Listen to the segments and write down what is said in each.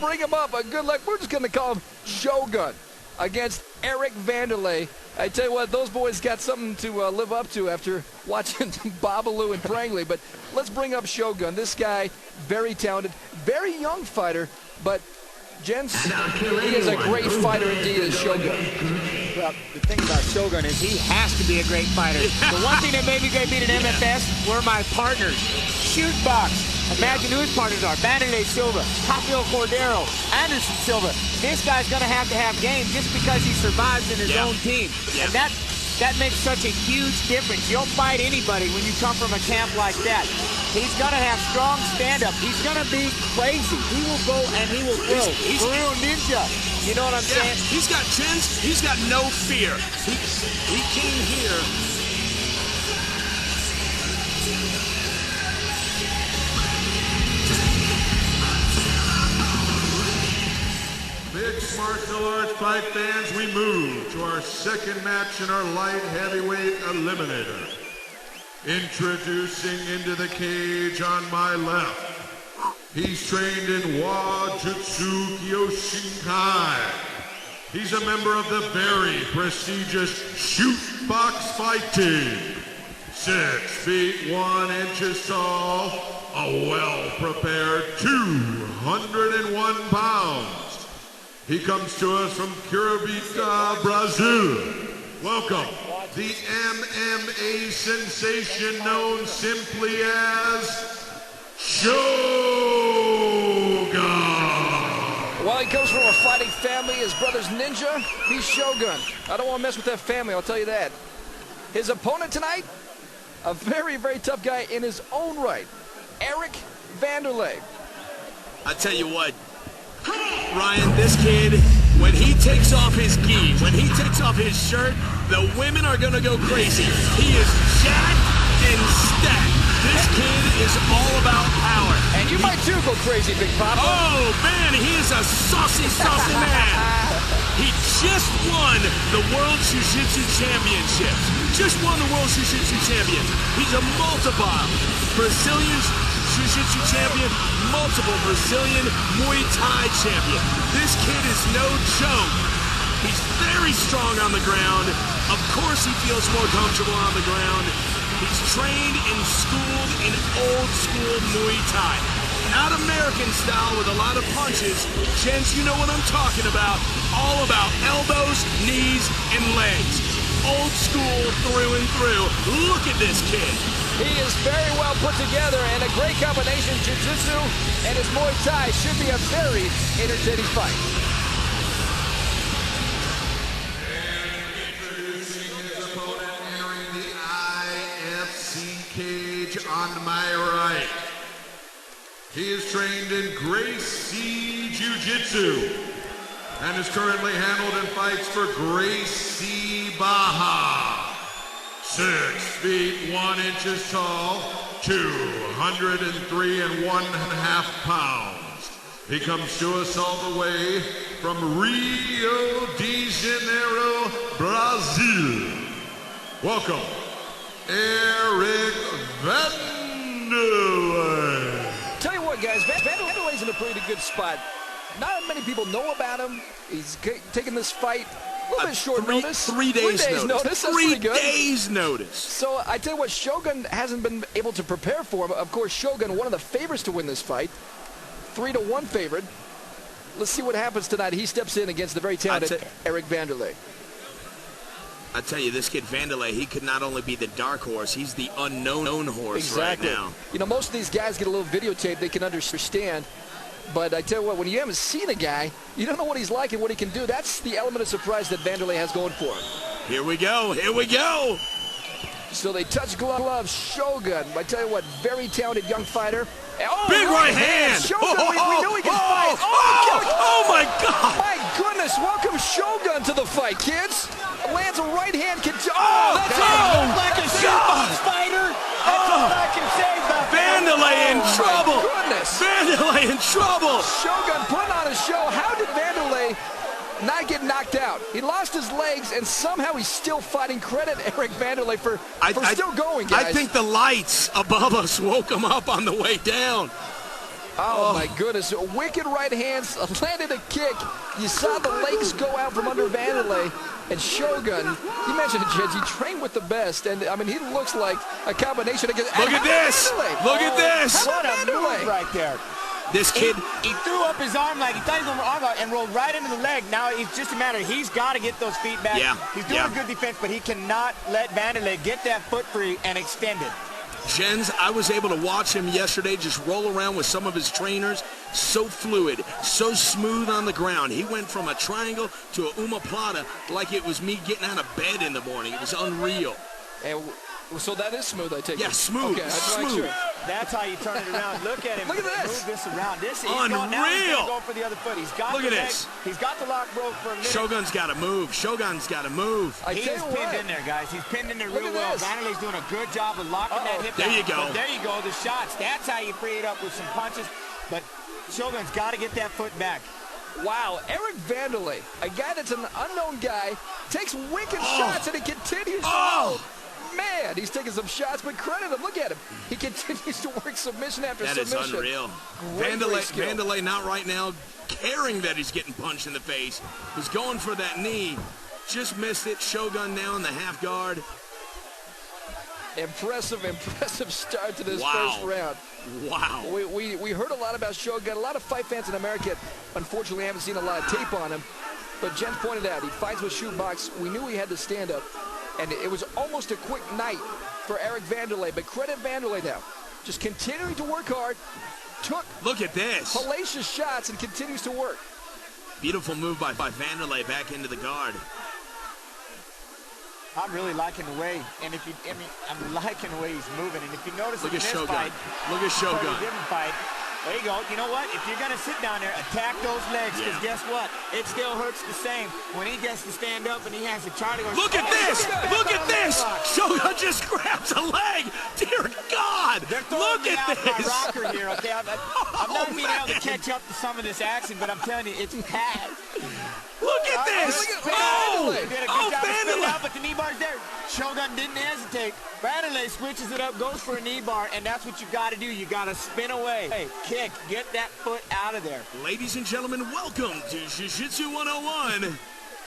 bring him up. Good luck. We're just going to call him Shogun against Erik Wanderlei. I tell you what, those boys got something to live up to after watching Babalu and Prangley. But let's bring up Shogun. This guy, very talented, very young fighter, but gents, he is a great fighter indeed, is Shogun. Well, the thing about Shogun is he has to be a great fighter. The one thing that made me great beat at MFS were my partners. Shoot box. Imagine who his partners are. Wanderlei Silva, Tapio Cordero, Anderson Silva. This guy's going to have game just because he survives in his own team. And that makes such a huge difference. You'll fight anybody when you come from a camp like that. He's going to have strong stand-up. He's going to be crazy. He will go and he will throw. He's a real ninja. You know what I'm saying? He's got chins. He's got no fear. He came here. Mixed martial arts fight fans, we move to our second match in our light heavyweight eliminator. Introducing into the cage on my left. He's trained in Wajutsu Kyoshinkai. He's a member of the very prestigious Shoot Box Fight Team. 6 feet 1 inches tall, a well-prepared 201 pounds. He comes to us from Curitiba, Brazil. Welcome, the MMA sensation known simply as Shogun. Well, he comes from a fighting family. His brother's Ninja. He's Shogun. I don't want to mess with that family, I'll tell you that. His opponent tonight, a very, very tough guy in his own right, Erik Wanderlei. I tell you what, Ryan, this kid, when he takes off his gi, when he takes off his shirt, the women are going to go crazy. He is jacked and stacked. This kid is all about power. And you might too go crazy, Big Papa. Oh, man, he is a saucy, saucy man. He just won the World Jiu-Jitsu Championships. Just won the World Jiu-Jitsu Champion. He's a multiple Brazilian Jiu-Jitsu champion, multiple Brazilian Muay Thai champion. This kid is no joke. He's very strong on the ground. Of course he feels more comfortable on the ground. He's trained and schooled in old school Muay Thai. Not American style with a lot of punches. Gents, you know what I'm talking about. All about elbows, knees, and legs. Old school through and through. Look at this kid. He is very well put together and a great combination. Jiu-Jitsu and his Muay Thai should be a very entertaining fight. Cage on my right. He is trained in Gracie Jiu-Jitsu and is currently handled and fights for Gracie Baja. 6 feet 1 inches tall, 203.5 pounds. He comes to us all the way from Rio de Janeiro, Brazil. Welcome, Erik Wanderlei. Tell you what, guys, Wanderlei's in a pretty good spot. Not many people know about him. He's taking this fight a little bit short notice. 3 days notice. That's pretty good. 3 days notice. So I tell you what, Shogun hasn't been able to prepare for him. Of course, Shogun, one of the favorites to win this fight. 3-1 favorite. Let's see what happens tonight. He steps in against the very talented Erik Wanderlei. I tell you, this kid Wanderlei, he could not only be the dark horse, he's the unknown horse right now. You know, most of these guys get a little videotape they can understand. But I tell you what, when you haven't seen a guy, you don't know what he's like and what he can do. That's the element of surprise that Wanderlei has going for him. Here we go. Here we go. So they touch gloves. Shogun, I tell you what, very talented young fighter. Oh, big right hand. Shogun, we knew he could fight. Oh, my God. My goodness, welcome Shogun to the fight, kids. Lands a right hand. That's like a shootbox fighter. That's all I can say about Wanderlei in trouble. My goodness. Wanderlei in trouble. Shogun putting on a show. How did Wanderlei not get knocked out? He lost his legs, and somehow he's still fighting. Credit Erik Wanderlei for still going, guys. I think the lights above us woke him up on the way down. Oh, my goodness. Wicked right hands, landed a kick. You saw the legs go out from under Wanderlei. And Shogun, you mentioned it, Jeds, he trained with the best. And, I mean, he looks like a combination against... Look at this! Look at this! What a move right there. This kid... He threw up his arm like he thought he was going to arm out and rolled right into the leg. Now it's just a matter. He's got to get those feet back. Yeah. He's doing a good defense, but he cannot let Wanderlei get that foot free and extend it. Jens, I was able to watch him yesterday just roll around with some of his trainers. So fluid, so smooth on the ground. He went from a triangle to a omoplata like it was me getting out of bed in the morning. It was unreal. And so that is smooth, I take it. Yeah, smooth, okay, smooth. Sure. That's how you turn it around. Look at him. Look at this. Move this around. This is Unreal. Now he's going to go for the other foot. He's got Look the at leg. this. He's got the lock broke for a minute. Shogun's got to move. Shogun's got to move. He is pinned in there, guys. He's pinned in there real well. Wanderlei's doing a good job of locking that hip There down. you go. But there you go. The shots. That's how you free it up with some punches. But Shogun's got to get that foot back. Wow, Erik Wanderlei, a guy that's an unknown guy, takes wicked shots and he continues to roll. Man, he's taking some shots, but credit him. Look at him. He continues to work submission after submission. That is unreal. Wanderlei not right now caring that he's getting punched in the face. He's going for that knee. Just missed it. Shogun now in the half guard. Impressive start to this first round. Wow. We heard a lot about Shogun. A lot of fight fans in America, unfortunately, haven't seen a lot of tape on him. But Jens pointed out, he fights with shootbox. We knew he had to stand up. And it was almost a quick night for Erik Wanderlei. But credit Wanderlei now. Just continuing to work hard. Look at this. Hellacious shots and continues to work. Beautiful move by Wanderlei back into the guard. I'm really liking the way, and I'm liking the way he's moving. And if you notice Look in at this Shogun. fight, Look at Shogun. different fight. There you go. You know what? If you're going to sit down there, attack those legs, because guess what? It still hurts the same when he gets to stand up and he has to try to go. Look at this! Look at this! Shogun just grabs a leg! Dear God! Look at this! My rocker here, okay? I'm not being able to catch up to some of this action, but I'm telling you, it's bad. Look at this! Wanderlei! But the knee bar's there. Shogun didn't hesitate. Wanderlei switches it up, goes for a knee bar, and that's what you got to do. You got to spin away. Hey, kick. Get that foot out of there. Ladies and gentlemen, welcome to Jiu-Jitsu 101.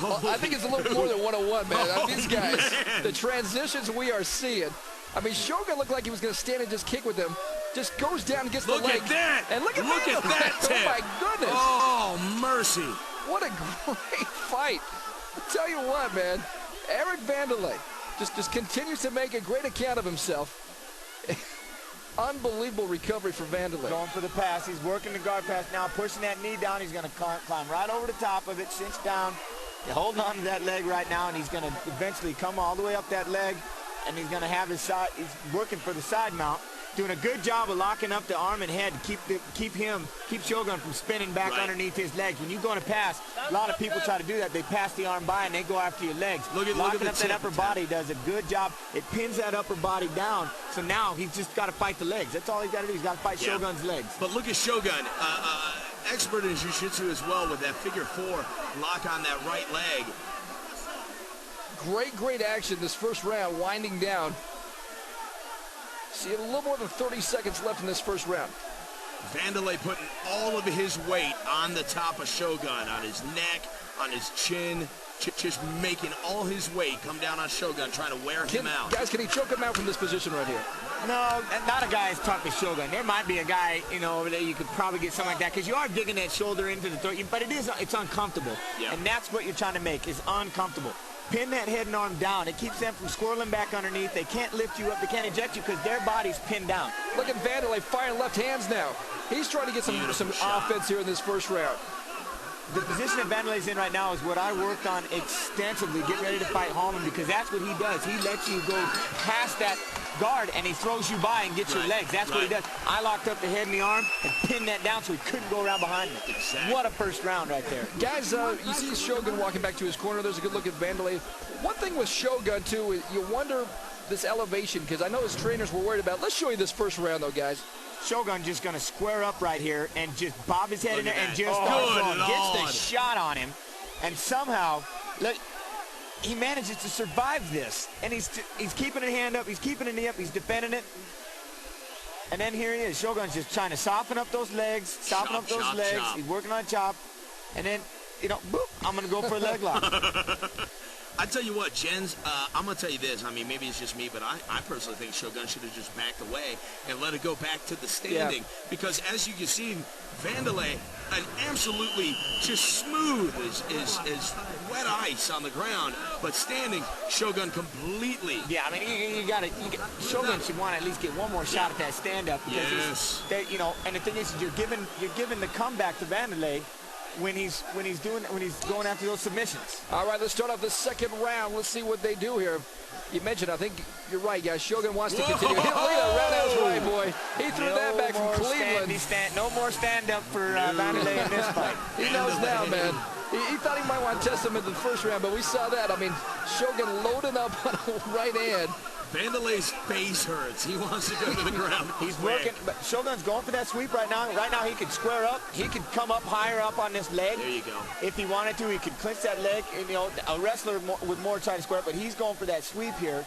Well, I think it's a little more than 101, man. These guys, the transitions we are seeing. I mean, Shogun looked like he was going to stand and just kick with him. Just goes down and gets the leg. Look at that! And look at that tip. Oh, my goodness. Oh, mercy. What a great fight. I'll tell you what, man. Erik Wanderlei just continues to make a great account of himself. Unbelievable recovery for Wanderlei. Going for the pass. He's working the guard pass now, pushing that knee down. He's going to climb right over the top of it, cinch down. He's holding on to that leg right now, and he's going to eventually come all the way up that leg, and he's going to have his side. He's working for the side mount. Doing a good job of locking up the arm and head to keep Shogun from spinning back underneath his legs. When you go to pass, a lot of people try to do that. They pass the arm by and they go after your legs. Locking up that upper body does a good job. It pins that upper body down. So now he's just got to fight the legs. That's all he's got to do. He's got to fight Shogun's legs. But look at Shogun, expert in jiu-jitsu as well with that figure four lock on that right leg. Great action this first round, winding down. See, a little more than 30 seconds left in this first round. Wanderlei putting all of his weight on the top of Shogun, on his neck, on his chin, just making all his weight come down on Shogun, trying to wear him out. Guys, can he choke him out from this position right here? No, not a guy as tough as Shogun. There might be a guy, over there you could probably get something like that, because you are digging that shoulder into the throat, but it's uncomfortable. Yeah. And that's what you're trying to make, is uncomfortable. Pin that head and arm down. It keeps them from squirreling back underneath. They can't lift you up. They can't eject you because their body's pinned down. Look at Wanderlei firing left hands now. He's trying to get some offense here in this first round. The position that Wanderlei's in right now is what I worked on extensively, getting ready to fight Hallman, because that's what he does. He lets you go past that guard, and he throws you by and gets your legs. That's what he does. I locked up the head and the arm and pinned that down so he couldn't go around behind me. Exactly. What a first round right there. Guys, you see Shogun walking back to his corner. There's a good look at Wanderlei. One thing with Shogun, too, is you wonder this elevation, because I know his trainers were worried about it. Let's show you this first round, though, guys. Shogun just going to square up right here and just bob his head in there and just gets the shot on him. And somehow, look, he manages to survive this. And he's keeping a hand up. He's keeping a knee up. He's defending it. And then here he is. Shogun's just trying to soften up those legs, Chop. He's working on chop. And then, you know, boop, I'm going to go for a leg lock. I tell you what, Jens, I'm going to tell you this. I mean, maybe it's just me, but I personally think Shogun should have just backed away and let it go back to the standing. Yeah. Because as you can see, Wanderlei, an absolutely just smooth as wet ice on the ground, but standing, Shogun completely. Yeah, I mean, Shogun should want to at least get one more shot at that stand-up. Because you know, and the thing is, you're giving the comeback to Wanderlei when he's going after those submissions. All right, let's start off the second round. Let's see what they do here. You mentioned, I think you're right, guys. Shogun wants to continue. Look at that roundhouse right, boy. He threw that back from Cleveland. No more stand-up for Wanderlei in this fight. He knows now, man. He thought he might want to test him in the first round, but we saw that. I mean, Shogun loading up on a right hand. Wanderlei's face hurts. He wants to go to the ground. He's working, but Shogun's going for that sweep right now. Right now, he could square up. He could come up higher up on this leg. There you go. If he wanted to, he could clinch that leg. And, you know, a wrestler would more try to square up, but he's going for that sweep here.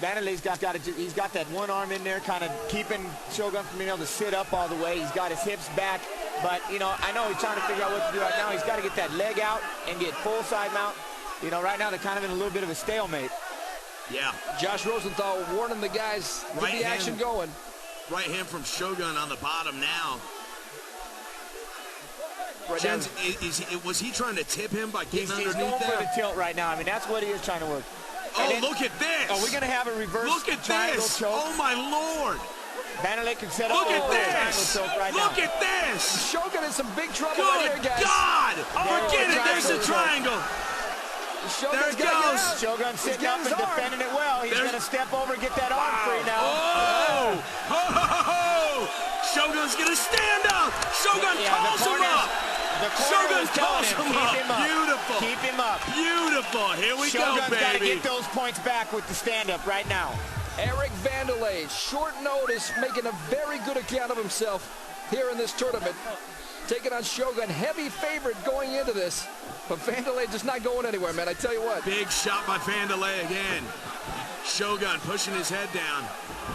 Wanderlei's got that one arm in there, kind of keeping Shogun from being able to sit up all the way. He's got his hips back, but, you know, I know he's trying to figure out what to do right now. He's got to get that leg out and get full side mount. You know, right now they're kind of in a little bit of a stalemate. Yeah. Josh Rosenthal warning the guys, get the action going. Right hand from Shogun on the bottom now. Right Jens, was he trying to tip him by getting underneath He's going there? for the tilt right now. I mean, that's what he is trying to work. Oh, look at this. Are we going to have a reverse Look at triangle this. choke? Oh, my Lord. Wanderlei can set up Look at a this. triangle choke right Look now. at this. Shogun in some big trouble right Good here, guys. God. Forget it. There's the triangle. Shogun's There it gotta get goes. out. Shogun sitting up and his arm. defending it well. He's going to step over and get that arm free now. Oh. Ho, ho, ho, ho. Shogun's going to stand up. Shogun calls him up. The Shogun corner is telling calls him, him keep up. him up. Beautiful. Keep him up. Beautiful. Here we Shogun's go, got to baby. get those points back with the stand-up right now. Erik Wanderlei, short notice, making a very good account of himself here in this tournament. Taking on Shogun, heavy favorite going into this. But Wanderlei just not going anywhere, man. I tell you what. Big shot by Wanderlei again. Shogun pushing his head down.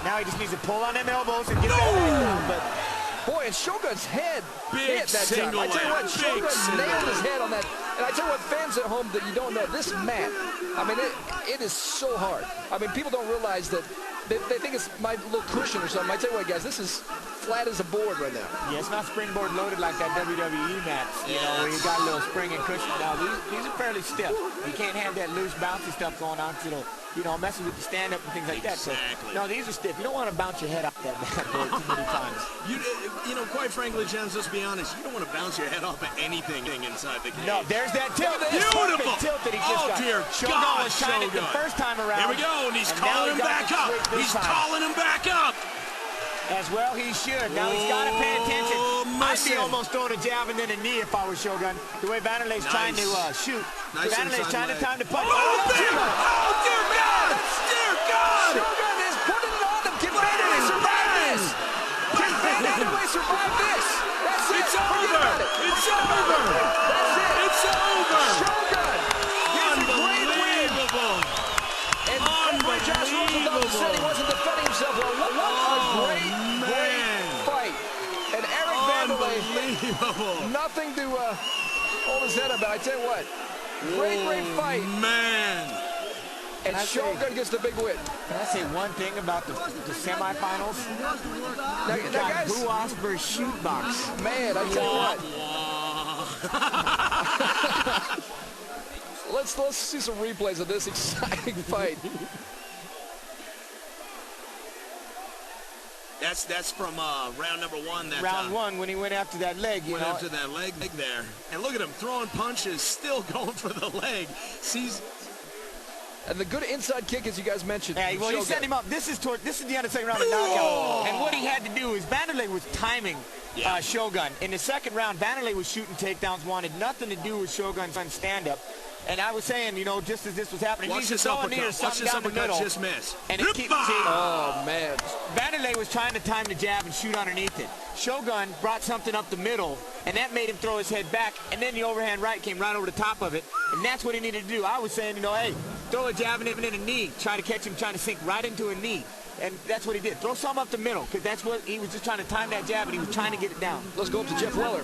Now he just needs to pull on them elbows and get that head down. But boy, and Shogun's head Big hit that time. single I tell you what, leg. Shogun Big single nailed his leg. head on that. And I tell you what, fans at home that you don't know, this mat, I mean, it is so hard. I mean, people don't realize that they think it's my little cushion or something. I tell you what, guys, this is flat as a board right now. yeah, it's not springboard loaded like that WWE mat, you know, where you got a little spring and cushion. Now, these are fairly stiff. You can't have that loose, bouncy stuff going on because it'll, you know, mess with the stand-up and things like that. So, no, these are stiff. You don't want to bounce your head off that mat board too many times. You know, quite frankly, Jens, let's be honest, you don't want to bounce your head off at anything inside the cage. No, there's that tilt. Beautiful. Tilt that he just got. Dear Shogun God, was trying it the first time around. Here we go, and he's and now calling him got back the up. switch this He's time. calling him back up. As well he should. Now he's got to pay attention. I'd be almost throwing a jab and then a knee if I was Shogun. The way Wanderlei's trying to shoot. Nice Wanderlei's trying to time to punch. Oh, dear God! Dear God! Shogun is putting it on him. Can Wanderlei survive this? Can Wanderlei survive this? That's it. It's Forget over. about it. It's over. That's it. It's over. Shogun gets a great win. Unbelievable. And Josh Rosenthal said he wasn't defending himself. Well, what a great fight. And Erik Wanderlei, Unbelievable. nothing to hold his head up. But I tell you what, great fight. Man. And Shogun gets the big win. Can I say one thing about the semifinals? Now, You got guys, Boo Osber's shoot box. man, I tell you what. Let's see some replays of this exciting fight. That's from round number one. That Round one when he went after that leg, you went know. after that leg there. And look at him throwing punches, still going for the leg. Sees. And the good inside kick, as you guys mentioned. Yeah, well, he Shogun. set him up. This is the end of the second round of knockout. And what he had to do is Wanderlei was timing Shogun. In the second round, Wanderlei was shooting takedowns, wanted nothing to do with Shogun's stand-up. And I was saying, you know, just as this was happening, Watch he's this throwing uppercut. knee or Watch something this down the uppercut middle. just miss. And it keeps Oh, man. Wanderlei was trying to time the jab and shoot underneath it. Shogun brought something up the middle, and that made him throw his head back, and then the overhand right came right over the top of it, and that's what he needed to do. I was saying, you know, hey, throw a jab and then a knee. Try to catch him trying to sink right into a knee. And that's what he did. Throw some up the middle, because that's what he was just trying to time that jab, and he was trying to get it down. Let's go up to Jeff Weller.